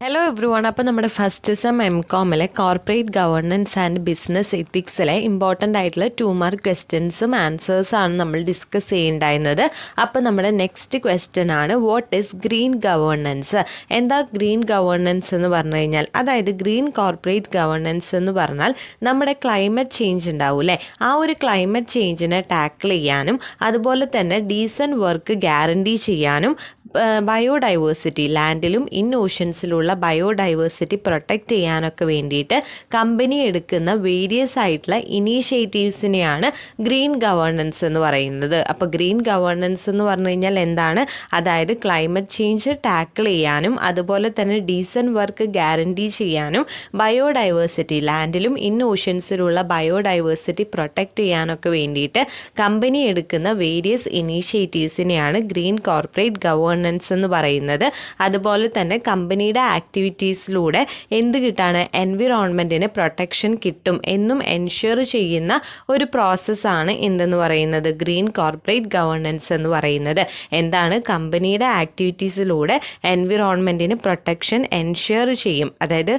Hello every one. അപ്പോൾ നമ്മുടെ first sem MCOMലെ കോർപ്പറേറ്റ് ഗവർണൻസ് ആൻഡ് ബിസിനസ് എത്തിക്സിലെ ഇമ്പോർട്ടൻ്റ് ആയിട്ടുള്ള 2 മാർക്ക് ക്വസ്റ്റ്യൻസും ആൻസേഴ്സാണ് നമ്മൾ ഡിസ്കസ് ചെയ്യേണ്ടായിരുന്നത്. അപ്പോൾ നമ്മുടെ നെക്സ്റ്റ് ക്വസ്റ്റ്യൻ ആണ്, വാട്ട് ഈസ് ഗ്രീൻ ഗവേണൻസ്? എന്താ ഗ്രീൻ ഗവേണൻസ് എന്ന് പറഞ്ഞു കഴിഞ്ഞാൽ, അതായത് ഗ്രീൻ കോർപ്പറേറ്റ് ഗവേണൻസ് എന്ന് പറഞ്ഞാൽ നമ്മുടെ ക്ലൈമറ്റ് ചേഞ്ച് ഉണ്ടാവില്ലേ, ആ ഒരു ക്ലൈമറ്റ് ചേഞ്ചിനെ ടാക്കിൾ ചെയ്യാനും അതുപോലെ തന്നെ ഡീസൻറ്റ് വർക്ക് ഗ്യാരണ്ടി ചെയ്യാനും ബയോഡൈവേഴ്സിറ്റി, ലാൻഡിലും ഇൻ ഓഷ്യൻസിലുള്ള ബയോഡൈവേഴ്സിറ്റി പ്രൊട്ടക്റ്റ് ചെയ്യാനൊക്കെ വേണ്ടിയിട്ട് കമ്പനി എടുക്കുന്ന വേരിയസ് ആയിട്ടുള്ള ഇനീഷ്യേറ്റീവ്സിനെയാണ് ഗ്രീൻ ഗവേണൻസ് എന്ന് പറയുന്നത്. അപ്പോൾ ഗ്രീൻ ഗവേണൻസ് എന്ന് പറഞ്ഞു കഴിഞ്ഞാൽ എന്താണ്? അതായത് ക്ലൈമറ്റ് ചേഞ്ച് ടാക്കിൾ ചെയ്യാനും അതുപോലെ തന്നെ ഡീസൻറ്റ് വർക്ക് ഗ്യാരണ്ടി ചെയ്യാനും ബയോഡൈവേഴ്സിറ്റി, ലാൻഡിലും ഇൻ ഓഷ്യൻസിലുള്ള ബയോഡൈവേഴ്സിറ്റി പ്രൊട്ടക്റ്റ് ചെയ്യാനൊക്കെ വേണ്ടിയിട്ട് കമ്പനി എടുക്കുന്ന വേരിയസ് ഇനീഷ്യേറ്റീവ്സിനെയാണ് ഗ്രീൻ കോർപ്പറേറ്റ് ഗവേണൻസ് എന്ന് പറയുന്നത്. അതുപോലെ തന്നെ കമ്പനിയുടെ ആക്ടിവിറ്റീസിലൂടെ എന്ത് കിട്ടാണ്, എൻവിറോൺമെൻറ്റിന് പ്രൊട്ടക്ഷൻ കിട്ടും എന്നും എൻഷുർ ചെയ്യുന്ന ഒരു പ്രോസസ്സാണ് എന്തെന്ന് പറയുന്നത്, ഗ്രീൻ കോർപ്പറേറ്റ് ഗവേണൻസ് എന്ന് പറയുന്നത്. എന്താണ്? കമ്പനിയുടെ ആക്ടിവിറ്റീസിലൂടെ എൻവിറോൺമെൻറ്റിന് പ്രൊട്ടക്ഷൻ എൻഷുർ ചെയ്യും. അതായത്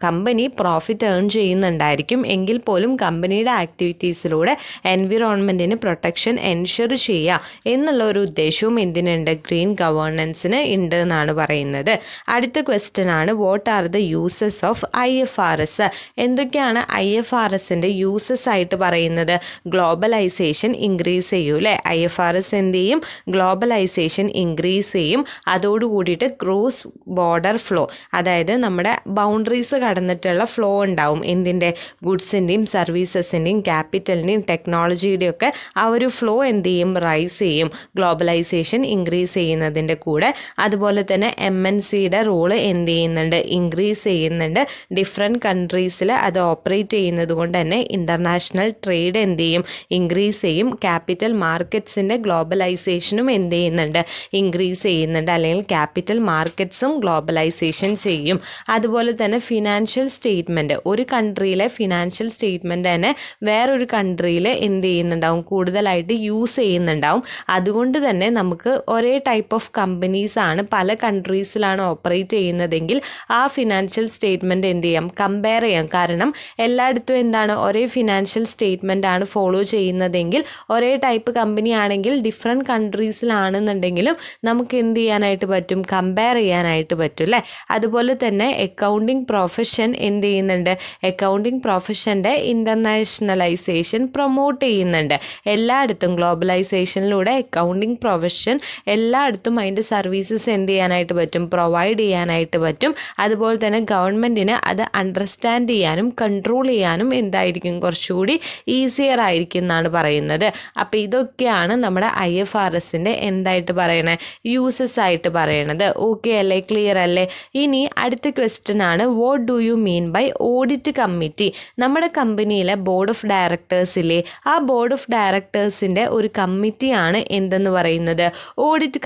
കമ്പനി പ്രോഫിറ്റ് ഏൺ ചെയ്യുന്നുണ്ടായിരിക്കും എങ്കിൽ പോലും കമ്പനിയുടെ ആക്ടിവിറ്റീസിലൂടെ എൻവിറോൺമെൻറ്റിന് പ്രൊട്ടക്ഷൻ എൻഷുർ ചെയ്യുക എന്നുള്ള ഒരു ഉദ്ദേശവും എന്തിനുണ്ട്, ഗ്രീൻ ഗവേണൻസിന് ഉണ്ട് എന്നാണ് പറയുന്നത്. അടുത്ത ക്വസ്റ്റ്യൻ ആണ്, what are the uses of IFRS? എന്തൊക്കെയാണ് IFRSൻ്റെ യൂസസ് ആയിട്ട് പറയുന്നത്? ഗ്ലോബലൈസേഷൻ ഇൻക്രീസ് ചെയ്യും അല്ലേ, IFRS എന്ത് ചെയ്യും, ഗ്ലോബലൈസേഷൻ ഇൻക്രീസ് ചെയ്യും. അതോടുകൂടിയിട്ട് ക്രോസ് ബോർഡർ ഫ്ലോ, അതായത് നമ്മുടെ ബൗണ്ടറീസ് കടന്നിട്ടുള്ള ഫ്ലോ ഉണ്ടാവും, എന്തിൻ്റെ, ഗുഡ്സിൻ്റെയും സർവീസസിൻ്റെയും ക്യാപിറ്റലിൻ്റെയും ടെക്നോളജിയുടെയും ഒക്കെ ആ ഒരു ഫ്ലോ എന്ത് ചെയ്യും, റൈസ് ചെയ്യും ഗ്ലോബലൈസേഷൻ ഇൻക്രീസ് ചെയ്യുന്നതിൻ്റെ കൂടെ. അതുപോലെ തന്നെ MNCയുടെ റോള് എന്ത് ചെയ്യുന്നുണ്ട്, ഇൻക്രീസ് ചെയ്യുന്നുണ്ട്. ഡിഫറെൻറ്റ് കൺട്രീസിൽ അത് ഓപ്പറേറ്റ് ചെയ്യുന്നത് കൊണ്ട് തന്നെ ഇൻ്റർനാഷണൽ ട്രേഡ് എന്ത് ചെയ്യും, ഇൻക്രീസ് ചെയ്യും. ക്യാപിറ്റൽ മാർക്കറ്റ്സിൻ്റെ ഗ്ലോബലൈസേഷനും എന്ത് ചെയ്യുന്നുണ്ട്, ഇൻക്രീസ് ചെയ്യുന്നുണ്ട്, അല്ലെങ്കിൽ ക്യാപിറ്റൽ മാർക്കറ്റ്സും ഗ്ലോബലൈസേഷൻ ചെയ്യും. അതുപോലെ തന്നെ ഫിനാൻഷ്യൽ സ്റ്റേറ്റ്മെൻറ്റ്, ഒരു കൺട്രിയിലെ ഫിനാൻഷ്യൽ സ്റ്റേറ്റ്മെൻറ്റ് തന്നെ വേറൊരു കൺട്രിയിൽ എന്ത് ചെയ്യുന്നുണ്ടാവും, കൂടുതലായിട്ട് യൂസ് ചെയ്യുന്നുണ്ടാവും. അതുകൊണ്ട് തന്നെ നമുക്ക് ഒരേ ടൈപ്പ് ഓഫ് കമ്പനീസ് ആണ് പല കൺട്രീസിലാണ് ഓപ്പറേറ്റ് ചെയ്യുന്നതെങ്കിൽ ആ ഫിനാൻഷ്യൽ സ്റ്റേറ്റ്മെൻറ്റ് എന്ത് ചെയ്യാം, കമ്പയർ ചെയ്യാം. കാരണം എല്ലായിടത്തും എന്താണ്, ഒരേ ഫിനാൻഷ്യൽ സ്റ്റേറ്റ്മെൻ്റ് ആണ് ഫോളോ ചെയ്യുന്നതെങ്കിൽ ഒരേ ടൈപ്പ് കമ്പനി ആണെങ്കിൽ ഡിഫറെൻറ്റ് കൺട്രീസിലാണെന്നുണ്ടെങ്കിലും നമുക്ക് എന്ത് ചെയ്യാനായിട്ട് പറ്റും, കമ്പയർ ചെയ്യാനായിട്ട് പറ്റും അല്ലേ. അതുപോലെ തന്നെ അക്കൗണ്ടിങ് പ്രൊഫഷൻ എന്ത് ചെയ്യുന്നുണ്ട്, അക്കൗണ്ടിങ് പ്രൊഫഷൻ്റെ ഇൻ്റർനാഷണലൈസേഷൻ പ്രൊമോട്ട് ചെയ്യുന്നുണ്ട്. എല്ലായിടത്തും ഗ്ലോബലൈസേഷനിലൂടെ അക്കൗണ്ടിങ് പ്രൊഫഷൻ എല്ലായിടത്തും അതിൻ്റെ സർവീസസ് എന്ത് ചെയ്യാനായിട്ട് പറ്റും, പ്രൊവൈഡ് ചെയ്യാനായിട്ട് പറ്റും. അതുപോലെ തന്നെ ഗവൺമെൻറ്റിന് അത് അണ്ടർസ്റ്റാൻഡ് ചെയ്യാനും കൺട്രോൾ ചെയ്യാനും എന്തായിരിക്കും, കുറച്ചുകൂടി ഈസിയർ ആയിരിക്കും എന്നാണ് പറയുന്നത്. അപ്പോൾ ഇതൊക്കെയാണ് നമ്മുടെ IFRSൻ്റെ എന്തായിട്ട് പറയണേ, യൂസസ് ആയിട്ട് പറയണത്. ഓക്കെ അല്ലേ, ക്ലിയർ അല്ലേ? ഇനി അടുത്ത ക്വസ്റ്റ്യൻ ആണ്, what do you mean by audit committee? നമ്മുടെ കമ്പനിയിലെ ബോർഡ് ഓഫ് ഡയറക്ടേഴ്സിലെ ആ ബോർഡ് ഓഫ് ഡയറക്ടേഴ്സിൻ്റെ ഒരു കമ്മിറ്റിയാണ് എന്തെന്ന് പറയുന്നത്, ഓഡിറ്റ്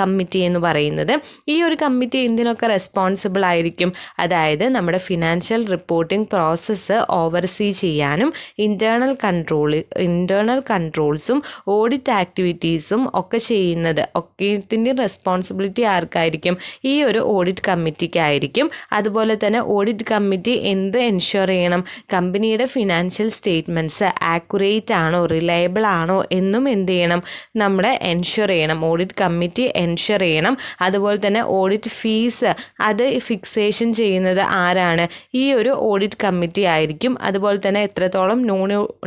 കമ്മിറ്റി എന്ന് പറയുന്നത്. ഈ ഒരു കമ്മിറ്റി എന്തിനൊക്കെ റെസ്പോൺസിബിൾ ആയിരിക്കും, അതായത് നമ്മുടെ ഫിനാൻഷ്യൽ റിപ്പോർട്ടിംഗ് പ്രോസസ്സ് ഓവർസീ ചെയ്യാനും ഇൻറ്റേർണൽ കൺട്രോൾസും ഓഡിറ്റ് ആക്ടിവിറ്റീസും ഒക്കെ ചെയ്യുന്നത്, ഒക്കെത്തിൻ്റെ റെസ്പോൺസിബിലിറ്റി ആർക്കായിരിക്കും, ഈ ഒരു ഓഡിറ്റ് കമ്മിറ്റിക്കായിരിക്കും. അതുപോലെ തന്നെ ഓഡിറ്റ് കമ്മിറ്റി എന്ത് എൻഷുർ ചെയ്യണം, കമ്പനിയുടെ ഫിനാൻഷ്യൽ സ്റ്റേറ്റ്മെൻറ്റ്സ് ആക്യുറേറ്റ് ആണോ, റിലയബിൾ ആണോ എന്നും എന്ത് ചെയ്യണം, നമ്മുടെ എൻഷുർ ചെയ്യണം, ഓഡിറ്റ് കമ്മിറ്റി എൻഷുർ ചെയ്യണം. അതുപോലെ തന്നെ ഓഡിറ്റ് ഫീസ് അത് ഫിക്സേഷൻ ചെയ്യുന്നത് ആരാണ്, ഈ ഒരു ഓഡിറ്റ് കമ്മിറ്റി ആയിരിക്കും. അതുപോലെ തന്നെ എത്രത്തോളം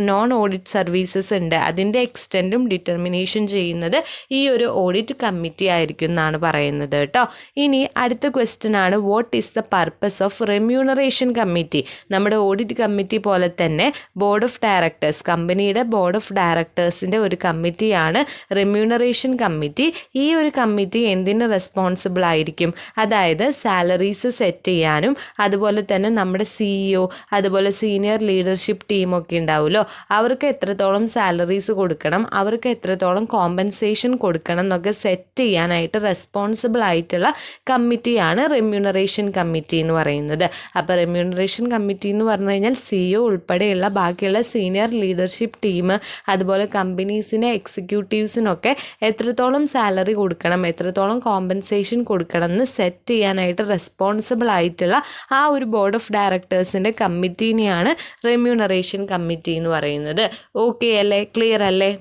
നോൺ ഓഡിറ്റ് സർവീസസ് ഉണ്ട് അതിൻ്റെ എക്സ്റ്റെൻറ്റും ഡിറ്റർമിനേഷൻ ചെയ്യുന്നത് ഈ ഒരു ഓഡിറ്റ് കമ്മിറ്റി ആയിരിക്കും എന്നാണ് പറയുന്നത് കേട്ടോ. ഇനി അടുത്ത ക്വസ്റ്റ്യൻ ആണ്, what is the purpose of remuneration committee? നമ്മുടെ ഓഡിറ്റ് കമ്മിറ്റി പോലെ തന്നെ ബോർഡ് ഓഫ് ഡയറക്ടേഴ്സ്, കമ്പനിയുടെ ബോർഡ് ഓഫ് ഡയറക്ടേഴ്സിൻ്റെ ഒരു കമ്മിറ്റിയാണ് റെമ്യൂണറേഷൻ കമ്മിറ്റി. ഈ ഒരു കമ്മിറ്റി എന്തിന് റെസ്പോൺസിബിൾ ആയിരിക്കും, അതായത് സാലറീസ് സെറ്റ് ചെയ്യാനും അതുപോലെ തന്നെ നമ്മുടെ CEO അതുപോലെ സീനിയർ ലീഡർഷിപ്പ് ടീമൊക്കെ ഉണ്ടാവുമല്ലോ, അവർക്ക് എത്രത്തോളം സാലറീസ് കൊടുക്കണം, അവർക്ക് എത്രത്തോളം കോമ്പൻസേഷൻ കൊടുക്കണം എന്നൊക്കെ സെറ്റ് ചെയ്യാനായിട്ട് റെസ്പോൺസിബിൾ ആയിട്ടുള്ള കമ്മിറ്റിയാണ് റെമ്യൂണറേഷൻ കമ്മിറ്റി എന്ന് പറയുന്നത്. അപ്പോൾ റെമ്യൂണറേഷൻ കമ്മിറ്റി എന്ന് പറഞ്ഞു കഴിഞ്ഞാൽ CEO ഉൾപ്പെടെയുള്ള ബാക്കിയുള്ള സീനിയർ ലീഡർഷിപ്പ് ടീം അതുപോലെ കമ്പനീസിൻ്റെ എക്സിക്യൂട്ടീവ്സിനൊക്കെ എത്രത്തോളം സാലറി കൊടുക്കണം, എത്രത്തോളം കോമ്പൻസേഷൻ കൊടുക്കണം എന്ന് സെറ്റ് ചെയ്യാനായിട്ട് റെസ്പോൺസിബിൾ ആയിട്ടുള്ള ആ ഒരു ബോർഡ് ഓഫ് ഡയറക്ടേഴ്സിൻ്റെ കമ്മിറ്റീനെയാണ് റെമ്യൂണറേഷൻ കമ്മിറ്റി എന്ന് പറയുന്നത്. ഓക്കെ അല്ലേ, ക്ലിയർ അല്ലേ?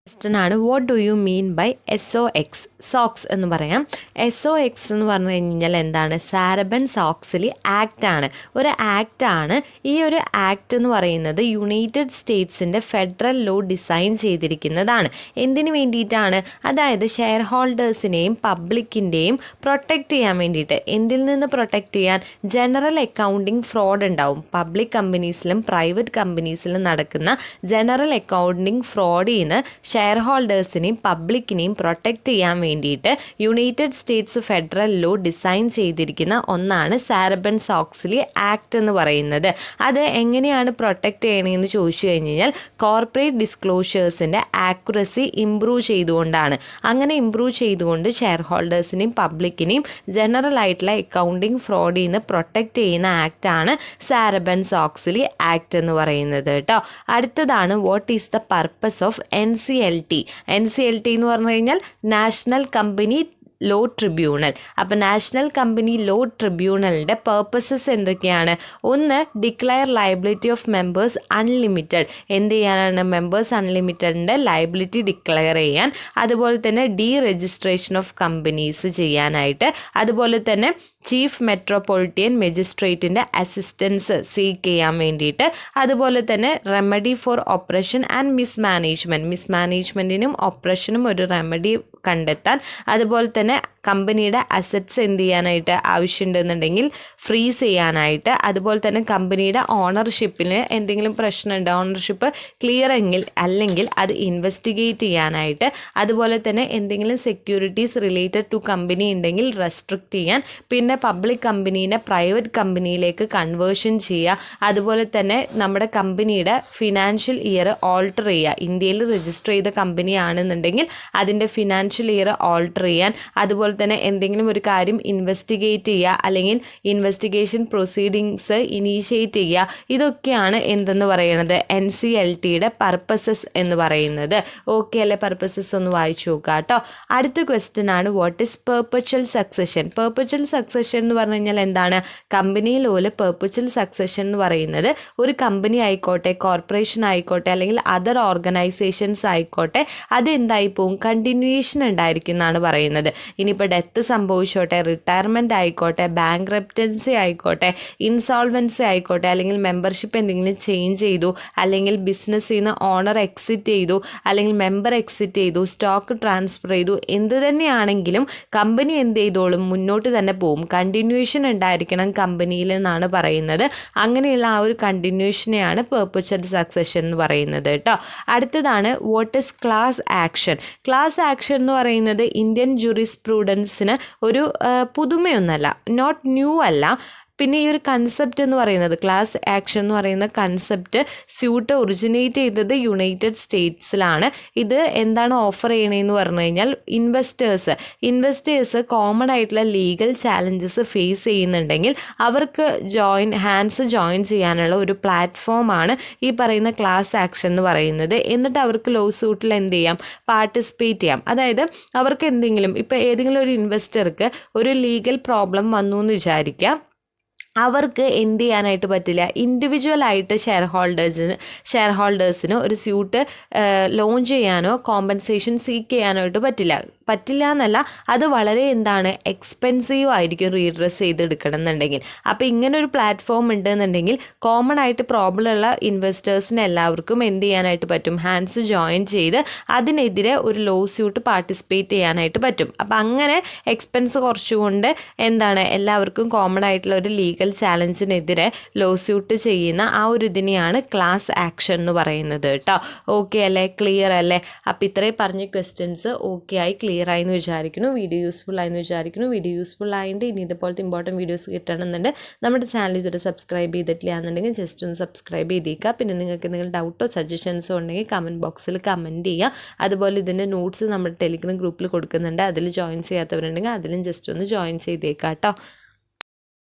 ക്വസ്റ്റ്യൻ ആണ്, what do you mean by SOX? SOX എന്ന് പറയാം. SOX എന്ന് പറഞ്ഞു കഴിഞ്ഞാൽ എന്താണ്? സാരബൻ-സോക്സ്ലി ആക്ട് ആണ്, ഒരു ആക്ട് ആണ്. ഈ ഒരു ആക്ട് എന്ന് പറയുന്നത് യുണൈറ്റഡ് സ്റ്റേറ്റ്സിൻ്റെ ഫെഡറൽ ലോ ഡിസൈൻ ചെയ്തിരിക്കുന്നതാണ്. എന്തിനു വേണ്ടിയിട്ടാണ്? അതായത് ഷെയർ ഹോൾഡേഴ്സിനെയും പബ്ലിക്കിൻ്റെയും പ്രൊട്ടക്റ്റ് ചെയ്യാൻ വേണ്ടിയിട്ട്. എന്തിൽ നിന്ന് പ്രൊട്ടക്റ്റ് ചെയ്യാൻ? ജനറൽ അക്കൗണ്ടിങ് ഫ്രോഡ് ഉണ്ടാവും. പബ്ലിക് കമ്പനീസിലും പ്രൈവറ്റ് കമ്പനീസിലും നടക്കുന്ന ജനറൽ അക്കൗണ്ടിങ് ഫ്രോഡിൽ നിന്ന് ഷെയർ ഹോൾഡേഴ്സിനെയും പബ്ലിക്കിനെയും പ്രൊട്ടക്റ്റ് ചെയ്യാൻ വേണ്ടിയിട്ട് United States federal law design ചെയ്തിരിക്കുന്ന ഒന്നാണ് സാരബൻ-സോക്സ്ലി ആക്ട് എന്ന് പറയുന്നത്. അത് എങ്ങനെയാണ് പ്രൊട്ടക്റ്റ് ചെയ്യണമെന്ന് ചോദിച്ചു കഴിഞ്ഞാൽ കോർപ്പറേറ്റ് ഡിസ്ക്ലോഷേഴ്സിൻ്റെ ആക്യുറസി ഇംപ്രൂവ് ചെയ്തുകൊണ്ടാണ്. അങ്ങനെ ഇംപ്രൂവ് ചെയ്തുകൊണ്ട് ഷെയർ ഹോൾഡേഴ്സിനെയും പബ്ലിക്കിനെയും ജനറൽ ആയിട്ടുള്ള അക്കൗണ്ടിങ് ഫ്രോഡിൽ നിന്ന് പ്രൊട്ടക്റ്റ് ചെയ്യുന്ന ആക്റ്റാണ് സാരബൻ-സോക്സ്ലി ആക്ട് എന്ന് പറയുന്നത് കേട്ടോ. അടുത്തതാണ്, what is the purpose of NCLT? NCLT എന്ന് പറഞ്ഞു കഴിഞ്ഞാൽ നാഷണൽ കമ്പനി ലോ ട്രിബ്യൂണൽ. അപ്പോൾ നാഷണൽ കമ്പനി ലോ ട്രിബ്യൂണലിൻ്റെ പേർപ്പസസ് എന്തൊക്കെയാണ്? ഒന്ന്, declare liability of members unlimited. എന്ത് ചെയ്യാനാണ്? മെമ്പേഴ്സ് അൺലിമിറ്റഡിൻ്റെ ലയബിലിറ്റി ഡിക്ലെയർ ചെയ്യാൻ. അതുപോലെ തന്നെ രജിസ്ട്രേഷൻ ഓഫ് കമ്പനീസ് ചെയ്യാനായിട്ട്. അതുപോലെ തന്നെ ചീഫ് മെട്രോപൊളിറ്റൻ മജിസ്ട്രേറ്റിൻ്റെ അസിസ്റ്റൻസ് സീക്ക് ചെയ്യാൻ വേണ്ടിയിട്ട്. അതുപോലെ തന്നെ റെമഡി ഫോർ ഓപ്പറേഷൻ ആൻഡ് മിസ്മാനേജ്മെൻറ്റിനും ഓപ്പറേഷനും ഒരു റെമഡി കണ്ടെത്താൻ. അതുപോലെ തന്നെ കമ്പനിയുടെ അസറ്റ്സ് എന്ത് ചെയ്യാനായിട്ട് ആവശ്യമുണ്ടെന്നുണ്ടെങ്കിൽ ഫ്രീസ് ചെയ്യാനായിട്ട്. അതുപോലെ തന്നെ കമ്പനിയുടെ ഓണർഷിപ്പിന് എന്തെങ്കിലും പ്രശ്നമുണ്ട്, ഓണർഷിപ്പ് ക്ലിയർ അല്ലെങ്കിൽ അത് ഇൻവെസ്റ്റിഗേറ്റ് ചെയ്യാനായിട്ട്. അതുപോലെ തന്നെ എന്തെങ്കിലും സെക്യൂരിറ്റീസ് റിലേറ്റഡ് ടു കമ്പനി ഉണ്ടെങ്കിൽ റെസ്ട്രിക്റ്റ് ചെയ്യാൻ. പിന്നെ പബ്ലിക് കമ്പനീനെ പ്രൈവറ്റ് കമ്പനിയിലേക്ക് കൺവേർഷൻ ചെയ്യുക. അതുപോലെ തന്നെ നമ്മുടെ കമ്പനിയുടെ ഫിനാൻഷ്യൽ ഇയർ ഓൾട്ടർ ചെയ്യുക. ഇന്ത്യയിൽ രജിസ്റ്റർ ചെയ്ത കമ്പനി ആണെന്നുണ്ടെങ്കിൽ അതിൻ്റെ ഫിനാൻഷ്യൽ ഇയർ ഓൾട്ടർ ചെയ്യാൻ. അതുപോലെ തന്നെ എന്തെങ്കിലും ഒരു കാര്യം ഇൻവെസ്റ്റിഗേറ്റ് ചെയ്യുക അല്ലെങ്കിൽ ഇൻവെസ്റ്റിഗേഷൻ പ്രൊസീഡിങ്സ് ഇനീഷ്യേറ്റ് ചെയ്യുക. ഇതൊക്കെയാണ് എന്തെന്ന് പറയുന്നത്? NCLTയുടെ പർപ്പസസ് എന്ന് പറയുന്നത്. ഓക്കെ അല്ലേ? പർപ്പസസ് ഒന്ന് വായിച്ചു നോക്കുക കേട്ടോ. അടുത്ത ക്വസ്റ്റ്യൻ ആണ്, വാട്ട് ഈസ് പെർപച്വൽ സക്സഷൻ? പെർപച്വൽ സക്സഷൻ എന്ന് പറഞ്ഞു കഴിഞ്ഞാൽ എന്താണ്? കമ്പനി ലോയിൽ പെർപച്വൽ സക്സഷൻ എന്ന് പറയുന്നത് ഒരു കമ്പനി ആയിക്കോട്ടെ, കോർപ്പറേഷൻ ആയിക്കോട്ടെ, അല്ലെങ്കിൽ അതർ ഓർഗനൈസേഷൻസ് ആയിക്കോട്ടെ, അത് എന്തായി പോവും? കണ്ടിന്യൂവേഷൻ ഉണ്ടായിരിക്കും എന്നാണ് പറയുന്നത്. ഇനിയിപ്പോൾ ഡെത്ത് സംഭവിച്ചോട്ടെ, റിട്ടയർമെൻറ്റ് ആയിക്കോട്ടെ, ബാങ്ക്രപ്റ്റൻസി ആയിക്കോട്ടെ, ഇൻസോൾവൻസി ആയിക്കോട്ടെ, അല്ലെങ്കിൽ മെമ്പർഷിപ്പ് എന്തെങ്കിലും ചേഞ്ച് ചെയ്തു, അല്ലെങ്കിൽ ബിസിനസ്സിൽ നിന്ന് ഓണർ എക്സിറ്റ് ചെയ്തു, അല്ലെങ്കിൽ മെമ്പർ എക്സിറ്റ് ചെയ്തു, സ്റ്റോക്ക് ട്രാൻസ്ഫർ ചെയ്തു, എന്ത് തന്നെയാണെങ്കിലും കമ്പനി എന്ത് ചെയ്തോളും? മുന്നോട്ട് തന്നെ പോവും. കണ്ടിന്യൂവേഷൻ ഉണ്ടായിരിക്കണം കമ്പനിയിൽ എന്നാണ് പറയുന്നത്. അങ്ങനെയുള്ള ആ ഒരു കണ്ടിന്യൂവേഷനെയാണ് പെർപച്വൽ സക്സഷൻ എന്ന് പറയുന്നത് കേട്ടോ. അടുത്തതാണ്, what is class action? Class action എന്ന് പറയുന്നത് ഇന്ത്യൻ ജൂറിസ്പ്രൂഡൻസിന് ഒരു പുതുമയൊന്നല്ല, നോട്ട് ന്യൂ അല്ല. പിന്നെ ഈ ഒരു കൺസെപ്റ്റ് എന്ന് പറയുന്നത്, ക്ലാസ് ആക്ഷൻ എന്ന് പറയുന്ന കൺസെപ്റ്റ് സ്യൂട്ട് ഒറിജിനേറ്റ് ചെയ്തത് യുണൈറ്റഡ് സ്റ്റേറ്റ്സിലാണ്. ഇത് എന്താണ് ഓഫർ ചെയ്യണതെന്ന് പറഞ്ഞു കഴിഞ്ഞാൽ ഇൻവെസ്റ്റേഴ്സ് കോമൺ ആയിട്ടുള്ള ലീഗൽ ചാലഞ്ചസ് ഫേസ് ചെയ്യുന്നുണ്ടെങ്കിൽ അവർക്ക് ഹാൻഡ്സ് ജോയിൻ ചെയ്യാനുള്ള ഒരു പ്ലാറ്റ്ഫോമാണ് ഈ പറയുന്ന ക്ലാസ് ആക്ഷൻ എന്ന് പറയുന്നത്. എന്നിട്ട് അവർക്ക് ലോ സൂട്ടിൽ എന്ത് ചെയ്യാം? പാർട്ടിസിപ്പേറ്റ് ചെയ്യാം. അതായത് അവർക്ക് എന്തെങ്കിലും, ഇപ്പോൾ ഏതെങ്കിലും ഒരു ഇൻവെസ്റ്റർക്ക് ഒരു ലീഗൽ പ്രോബ്ലം വന്നു എന്ന് വിചാരിക്കാം, അവർക്ക് എന്ത് ചെയ്യാനായിട്ട് പറ്റില്ല? ഇൻഡിവിജ്വലായിട്ട് ഷെയർ ഹോൾഡേഴ്സിന് ഒരു സ്യൂട്ട് ലോഞ്ച് ചെയ്യാനോ കോമ്പൻസേഷൻ സീക്ക് ചെയ്യാനായിട്ട് പറ്റില്ല എന്നല്ല, അത് വളരെ എക്സ്പെൻസീവ് ആയിരിക്കും റീഡ്രസ് ചെയ്തെടുക്കണം എന്നുണ്ടെങ്കിൽ. അപ്പോൾ ഇങ്ങനൊരു പ്ലാറ്റ്ഫോം ഉണ്ടെന്നുണ്ടെങ്കിൽ കോമൺ ആയിട്ട് പ്രോബ്ലം ഉള്ള ഇൻവെസ്റ്റേഴ്സിന് എല്ലാവർക്കും എന്ത് ചെയ്യാനായിട്ട് പറ്റും? ഹാൻഡ്സ് ജോയിൻ ചെയ്ത് അതിനെതിരെ ഒരു ലോ സ്യൂട്ട് പാർട്ടിസിപ്പേറ്റ് ചെയ്യാനായിട്ട് പറ്റും. അപ്പോൾ അങ്ങനെ എക്സ്പെൻസ് കുറച്ചുകൊണ്ട് എല്ലാവർക്കും കോമൺ ആയിട്ടുള്ള ഒരു ലീഗൽ ചാലഞ്ചിനെതിരെ ലോ സ്യൂട്ട് ചെയ്യുന്ന ആ ഒരു ഇതിനെയാണ് ക്ലാസ് ആക്ഷൻ എന്ന് പറയുന്നത് കേട്ടോ. ഓക്കെ അല്ലേ? ക്ലിയർ അല്ലേ? അപ്പോൾ ഇത്രയും പറഞ്ഞ ക്വസ്റ്റ്യൻസ് ഓക്കെ ആയി, ക്ലിയർ ആയി എന്ന് വിചാരിക്കുന്നു. വീഡിയോ യൂസ്ഫുൾ ആയെന്ന് വിചാരിക്കുന്നു. വീഡിയോ യൂസ്ഫുൾ ആയിട്ട് ഇനി ഇതുപോലത്തെ ഇമ്പോർട്ടൻറ്റ് വീഡിയോസ് കിട്ടണമെന്നുണ്ട് നമ്മുടെ ചാനൽ ഇതുവരെ സബ്സ്ക്രൈബ് ചെയ്തിട്ടില്ല എന്നുണ്ടെങ്കിൽ ജസ്റ്റ് ഒന്ന് സബ്സ്ക്രൈബ് ചെയ്തേക്കുക. പിന്നെ നിങ്ങൾക്ക് എന്തെങ്കിലും ഡൗട്ടോ സജഷൻസോ ഉണ്ടെങ്കിൽ കമൻറ്റ് ബോക്സിൽ കമൻറ്റ് ചെയ്യുക. അതുപോലെ ഇതിൻ്റെ നോട്ട്സ് നമ്മുടെ ടെലിഗ്രാം ഗ്രൂപ്പിൽ കൊടുക്കുന്നുണ്ട്, അതിൽ ജോയിൻ ചെയ്യാത്തവരുണ്ടെങ്കിൽ അതിലും ജസ്റ്റ് ഒന്ന് ജോയിൻ ചെയ്തേക്കാം കേട്ടോ.